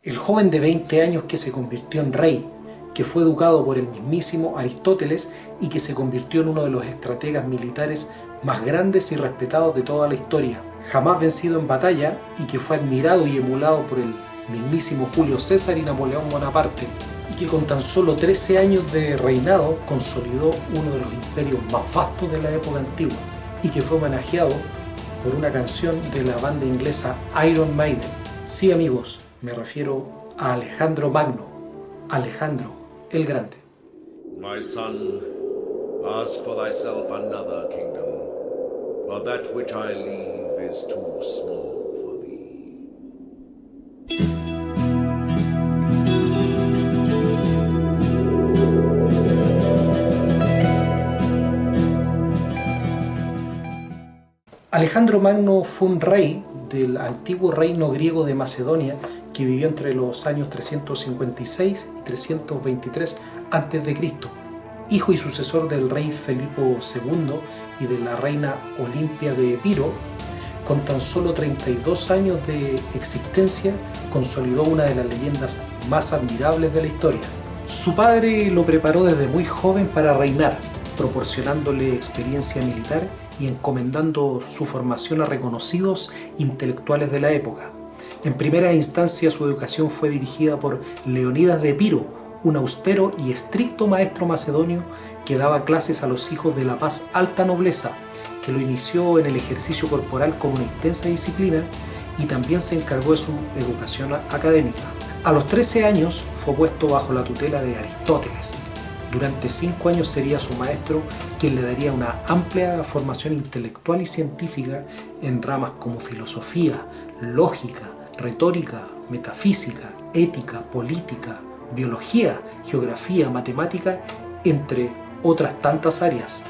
El joven de 20 años que se convirtió en rey, que fue educado por el mismísimo Aristóteles y que se convirtió en uno de los estrategas militares más grandes y respetados de toda la historia, jamás vencido en batalla y que fue admirado y emulado por el mismísimo Julio César y Napoleón Bonaparte, y que con tan solo 13 años de reinado consolidó uno de los imperios más vastos de la época antigua y que fue homenajeado por una canción de la banda inglesa Iron Maiden. Sí, amigos, me refiero a Alejandro Magno, Alejandro el Grande. My son, ask for thyself another kingdom, for that which I leave is too small for thee. Alejandro Magno fue un rey del antiguo reino griego de Macedonia que vivió entre los años 356 y 323 a.C., hijo y sucesor del rey Filipo II y de la reina Olimpia de Epiro. Con tan solo 32 años de existencia, consolidó una de las leyendas más admirables de la historia. Su padre lo preparó desde muy joven para reinar, proporcionándole experiencia militar y encomendando su formación a reconocidos intelectuales de la época. En primera instancia, su educación fue dirigida por Leonidas de Epiro, un austero y estricto maestro macedonio que daba clases a los hijos de la más alta nobleza, que lo inició en el ejercicio corporal con una intensa disciplina y también se encargó de su educación académica. A los 13 años fue puesto bajo la tutela de Aristóteles. Durante 5 años sería su maestro quien le daría una amplia formación intelectual y científica en ramas como filosofía, lógica, retórica, metafísica, ética, política, biología, geografía, matemática, entre otras tantas áreas.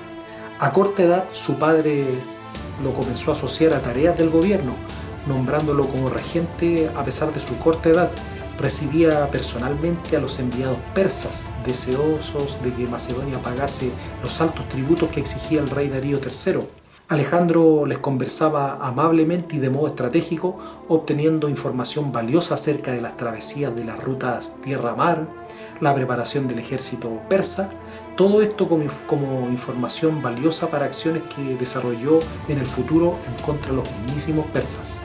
A corta edad, su padre lo comenzó a asociar a tareas del gobierno, nombrándolo como regente a pesar de su corta edad. Recibía personalmente a los enviados persas, deseosos de que Macedonia pagase los altos tributos que exigía el rey Darío III. Alejandro les conversaba amablemente y de modo estratégico, obteniendo información valiosa acerca de las travesías de las rutas tierra-mar, la preparación del ejército persa, todo esto como información valiosa para acciones que desarrolló en el futuro en contra de los mismísimos persas.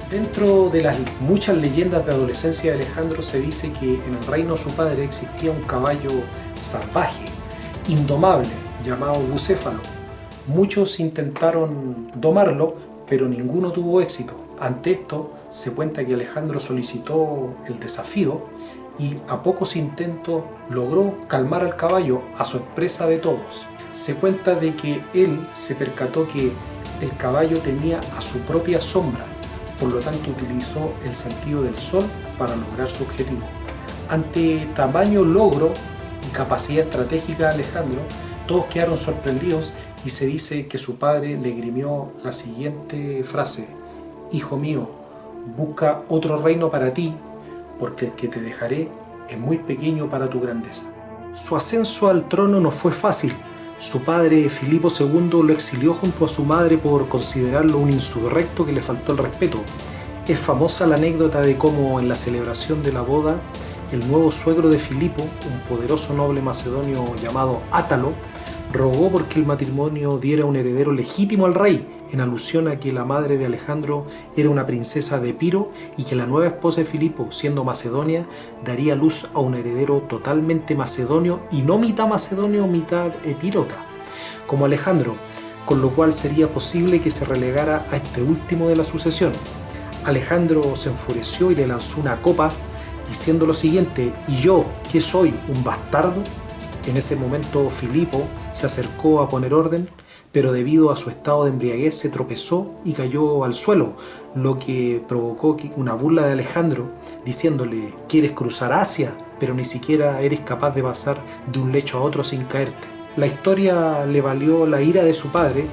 Dentro de las muchas leyendas de adolescencia de Alejandro se dice que en el reino de su padre existía un caballo salvaje, indomable, llamado Bucéfalo. Muchos intentaron domarlo, pero ninguno tuvo éxito. Ante esto, se cuenta que Alejandro solicitó el desafío y a pocos intentos logró calmar al caballo a sorpresa de todos. Se cuenta de que él se percató que el caballo temía a su propia sombra, por lo tanto utilizó el sentido del sol para lograr su objetivo. Ante tamaño logro y capacidad estratégica de Alejandro, todos quedaron sorprendidos y se dice que su padre le grimió la siguiente frase: «Hijo mío, busca otro reino para ti, porque el que te dejaré es muy pequeño para tu grandeza». Su ascenso al trono no fue fácil. Su padre, Filipo II, lo exilió junto a su madre por considerarlo un insurrecto que le faltó el respeto. Es famosa la anécdota de cómo en la celebración de la boda, el nuevo suegro de Filipo, un poderoso noble macedonio llamado Átalo, rogó porque el matrimonio diera un heredero legítimo al rey, en alusión a que la madre de Alejandro era una princesa de Epiro y que la nueva esposa de Filipo, siendo macedonia, daría luz a un heredero totalmente macedonio y no mitad macedonio o mitad epirota, como Alejandro, con lo cual sería posible que se relegara a este último de la sucesión. Alejandro se enfureció y le lanzó una copa diciendo lo siguiente: «¿Y yo, qué soy, un bastardo?». En ese momento Filipo se acercó a poner orden, pero debido a su estado de embriaguez se tropezó y cayó al suelo, lo que provocó una burla de Alejandro, diciéndole: «¿Quieres cruzar Asia? Pero ni siquiera eres capaz de pasar de un lecho a otro sin caerte». La historia le valió la ira de su padre,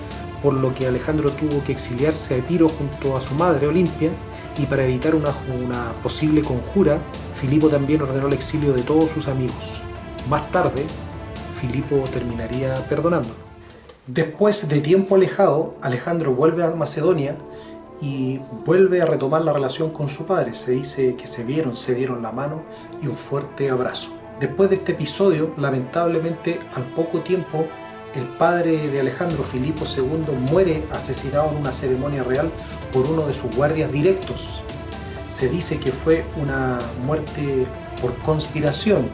por lo que Alejandro tuvo que exiliarse a Epiro junto a su madre Olimpia, y para evitar una posible conjura, Filipo también ordenó el exilio de todos sus amigos. Más tarde, Filipo terminaría perdonándolo. Después de tiempo alejado, Alejandro vuelve a Macedonia y vuelve a retomar la relación con su padre. Se dice que se dieron la mano y un fuerte abrazo. Después de este episodio, lamentablemente, al poco tiempo, el padre de Alejandro, Filipo II, muere asesinado en una ceremonia real por uno de sus guardias directos. Se dice que fue una muerte por conspiración.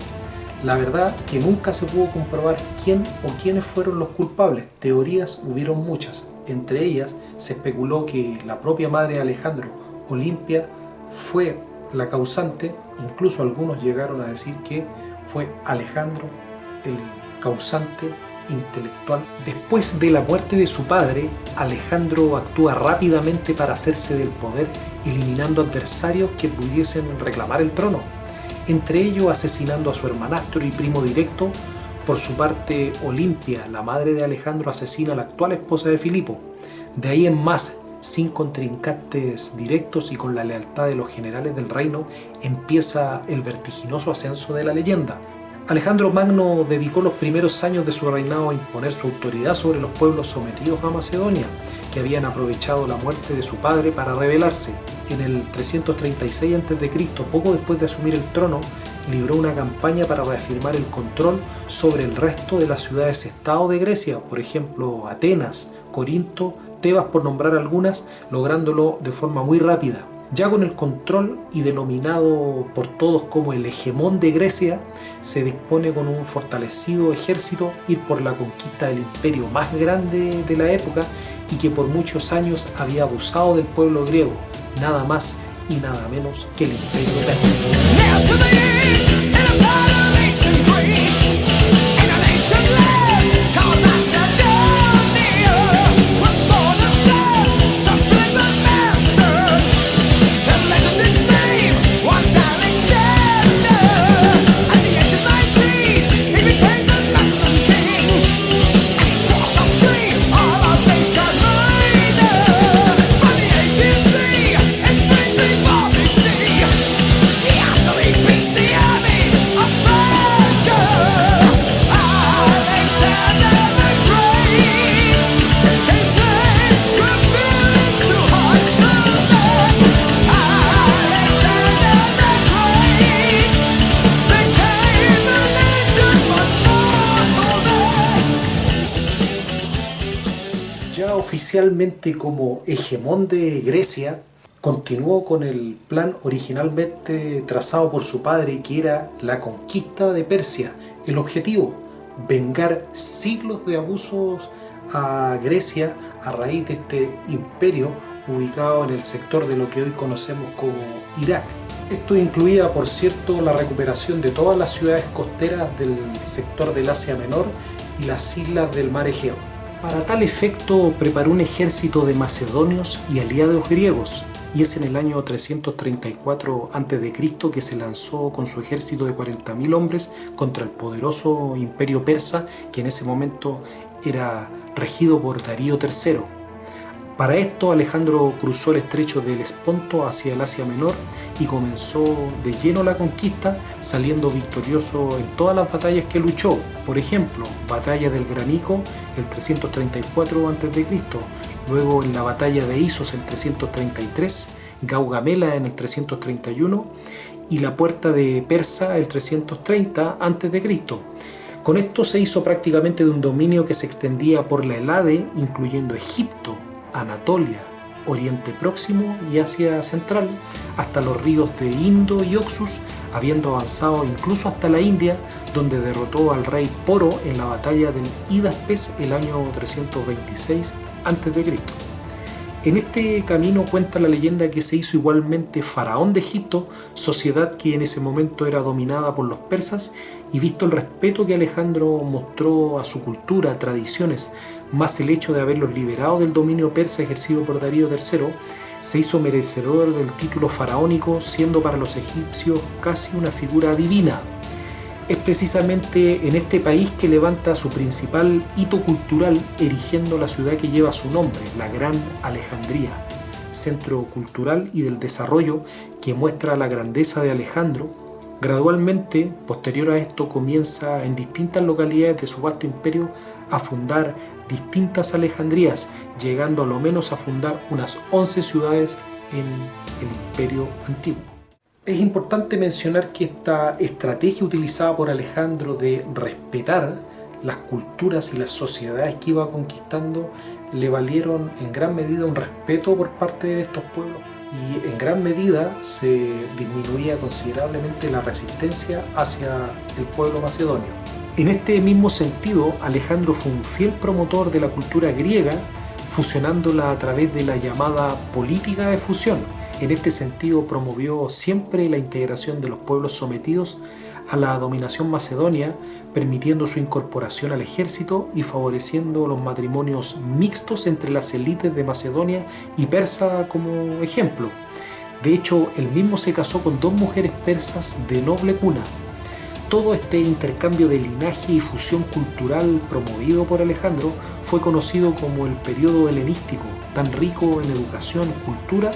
La verdad que nunca se pudo comprobar quién o quiénes fueron los culpables. Teorías hubieron muchas. Entre ellas se especuló que la propia madre de Alejandro, Olimpia, fue la causante. Incluso algunos llegaron a decir que fue Alejandro el causante intelectual. Después de la muerte de su padre, Alejandro actúa rápidamente para hacerse del poder, eliminando adversarios que pudiesen reclamar el trono, entre ellos asesinando a su hermanastro y primo directo. Por su parte, Olimpia, la madre de Alejandro, asesina a la actual esposa de Filipo. De ahí en más, sin contrincantes directos y con la lealtad de los generales del reino, empieza el vertiginoso ascenso de la leyenda. Alejandro Magno dedicó los primeros años de su reinado a imponer su autoridad sobre los pueblos sometidos a Macedonia, que habían aprovechado la muerte de su padre para rebelarse. En el 336 a.C., poco después de asumir el trono, libró una campaña para reafirmar el control sobre el resto de las ciudades-estado de Grecia, por ejemplo, Atenas, Corinto, Tebas, por nombrar algunas, lográndolo de forma muy rápida. Ya con el control y denominado por todos como el hegemón de Grecia, se dispone con un fortalecido ejército ir por la conquista del imperio más grande de la época y que por muchos años había abusado del pueblo griego, nada más y nada menos que el imperio persa. Oficialmente como hegemón de Grecia, continuó con el plan originalmente trazado por su padre, que era la conquista de Persia. El objetivo, vengar siglos de abusos a Grecia a raíz de este imperio ubicado en el sector de lo que hoy conocemos como Irak. Esto incluía, por cierto, la recuperación de todas las ciudades costeras del sector del Asia Menor y las islas del mar Egeo. Para tal efecto preparó un ejército de macedonios y aliados griegos, y es en el año 334 a.C. que se lanzó con su ejército de 40.000 hombres contra el poderoso imperio persa, que en ese momento era regido por Darío III. Para esto, Alejandro cruzó el estrecho del Esponto hacia el Asia Menor y comenzó de lleno la conquista, saliendo victorioso en todas las batallas que luchó. Por ejemplo, batalla del Granico, el 334 a.C., luego en la batalla de Isos, el 333, Gaugamela en el 331 y la puerta de Persa, el 330 a.C. Con esto se hizo prácticamente de un dominio que se extendía por la Helade, incluyendo Egipto, Anatolia, Oriente Próximo y Asia Central, hasta los ríos de Indo y Oxus, habiendo avanzado incluso hasta la India, donde derrotó al rey Poro en la batalla del Hidaspes el año 326 a.C. En este camino cuenta la leyenda que se hizo igualmente faraón de Egipto, sociedad que en ese momento era dominada por los persas, y visto el respeto que Alejandro mostró a su cultura, tradiciones, más el hecho de haberlos liberado del dominio persa ejercido por Darío III, se hizo merecedor del título faraónico, siendo para los egipcios casi una figura divina. Es precisamente en este país que levanta su principal hito cultural, erigiendo la ciudad que lleva su nombre, la Gran Alejandría, centro cultural y del desarrollo que muestra la grandeza de Alejandro. Gradualmente, posterior a esto, comienza en distintas localidades de su vasto imperio a fundar distintas alejandrías, llegando a lo menos a fundar unas 11 ciudades en el Imperio Antiguo. Es importante mencionar que esta estrategia utilizada por Alejandro de respetar las culturas y las sociedades que iba conquistando le valieron en gran medida un respeto por parte de estos pueblos, y en gran medida se disminuía considerablemente la resistencia hacia el pueblo macedonio. En este mismo sentido, Alejandro fue un fiel promotor de la cultura griega, fusionándola a través de la llamada política de fusión. En este sentido, promovió siempre la integración de los pueblos sometidos a la dominación macedonia, permitiendo su incorporación al ejército y favoreciendo los matrimonios mixtos entre las élites de Macedonia y Persa como ejemplo. De hecho, él mismo se casó con 2 mujeres persas de noble cuna. Todo este intercambio de linaje y fusión cultural promovido por Alejandro fue conocido como el periodo helenístico, tan rico en educación, cultura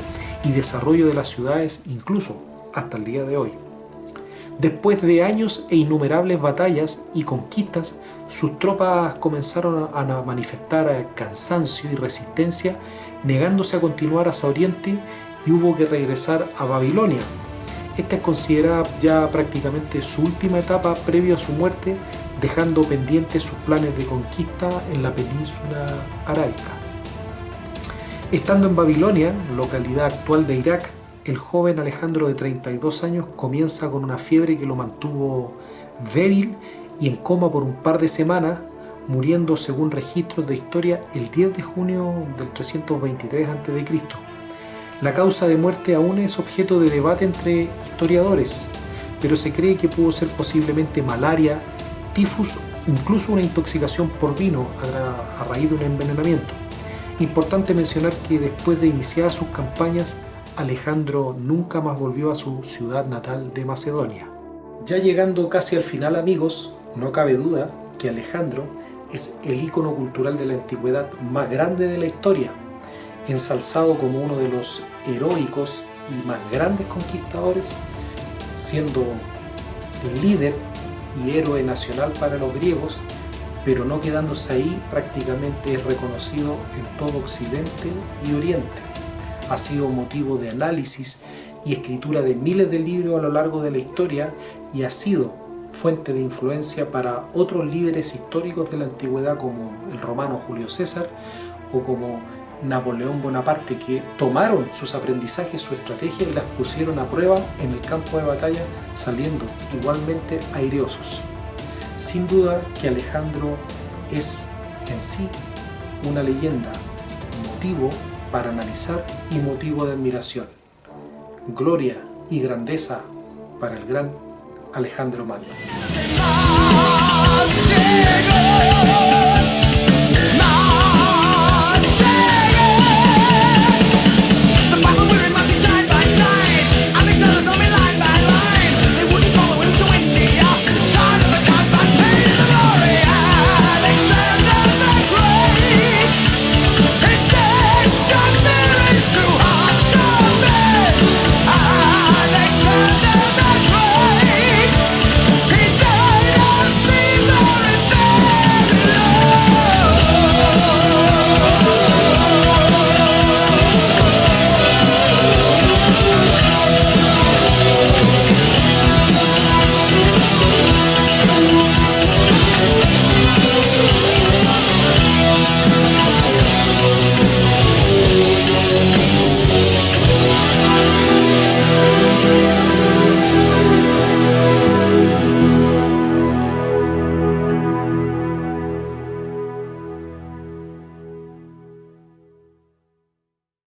y desarrollo de las ciudades, incluso hasta el día de hoy. Después de años e innumerables batallas y conquistas, sus tropas comenzaron a manifestar cansancio y resistencia, negándose a continuar hacia Oriente, y hubo que regresar a Babilonia. Esta es considerada ya prácticamente su última etapa previo a su muerte, dejando pendientes sus planes de conquista en la península arábica. Estando en Babilonia, localidad actual de Irak, el joven Alejandro de 32 años comienza con una fiebre que lo mantuvo débil y en coma por un par de semanas, muriendo según registros de historia el 10 de junio del 323 a.C. La causa de muerte aún es objeto de debate entre historiadores, pero se cree que pudo ser posiblemente malaria, tifus, incluso una intoxicación por vino a raíz de un envenenamiento. Importante mencionar que después de iniciadas sus campañas, Alejandro nunca más volvió a su ciudad natal de Macedonia. Ya llegando casi al final, amigos, no cabe duda que Alejandro es el ícono cultural de la antigüedad más grande de la historia, ensalzado como uno de los heroicos y más grandes conquistadores, siendo líder y héroe nacional para los griegos, pero no quedándose ahí, prácticamente es reconocido en todo Occidente y Oriente. Ha sido motivo de análisis y escritura de miles de libros a lo largo de la historia, y ha sido fuente de influencia para otros líderes históricos de la antigüedad como el romano Julio César o como Napoleón Bonaparte, que tomaron sus aprendizajes, su estrategia y las pusieron a prueba en el campo de batalla, saliendo igualmente airosos. Sin duda que Alejandro es en sí una leyenda, motivo para analizar y motivo de admiración. Gloria y grandeza para el gran Alejandro Magno.